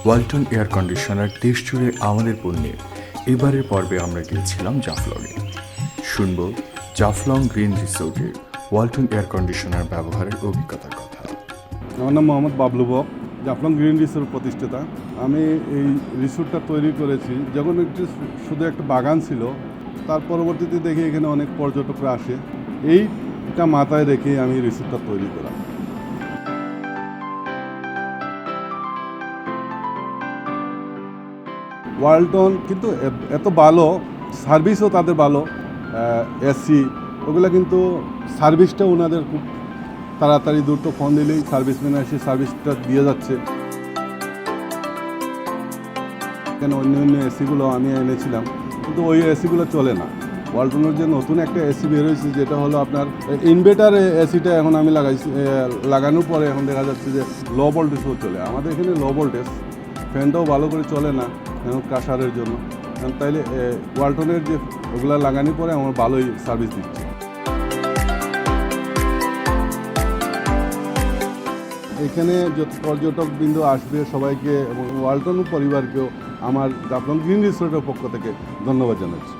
Walton air conditioner দেশ জুড়ে আমাদের পণ্যে এবারের পর্বে আমরা গিয়েছিলাম জাফলংয়ে। শুনব জাফলং গ্রিন রিসোর্টের ওয়ালটন এয়ার কন্ডিশনার ব্যবহারের অভিজ্ঞতার কথা। আমার নাম মোহাম্মদ বাবলু বক, জাফলং গ্রিন রিসোর্ট প্রতিষ্ঠাতা। আমি এই রিসোর্টটা তৈরি করেছি যখন শুধু একটা বাগান ছিল, তার পরবর্তীতে দেখি এখানে অনেক পর্যটকরা আসে। এইটা মাথায় রেখে আমি রিসোর্টটা তৈরি করা। ওয়ালটন কিন্তু এত ভালো, সার্ভিসও তাদের ভালো, এসি ওগুলো, কিন্তু সার্ভিসটা ওনাদের খুব তাড়াতাড়ি দ্রুত ফোন দিলেই সার্ভিসম্যান এসে সার্ভিসটা দিয়ে যাচ্ছে। কেন অন্য অন্য এসিগুলো আমি এনেছিলাম, কিন্তু ওই এসিগুলো চলে না। ওয়ালটনের যে নতুন একটা এসি বের হয়েছে, যেটা হলো আপনার ইনভার্টার এসিটা, এখন আমি লাগানোর পরে এখন দেখা যাচ্ছে যে লো ভোল্টেজও চলে। আমাদের এখানে লো ভোল্টেজ, ফ্যানটাও ভালো করে চলে না কাশারের জন্য। তাইলে ওয়ালটনের যে ওগুলো লাগানোর পরে আমার ভালোই সার্ভিস দিচ্ছে। এখানে যত পর্যটকবৃন্দ আসবে সবাইকে এবং ওয়ালটন পরিবারকেও আমার জাফলং গ্রিন রিসোর্টের পক্ষ থেকে ধন্যবাদ জানাচ্ছি।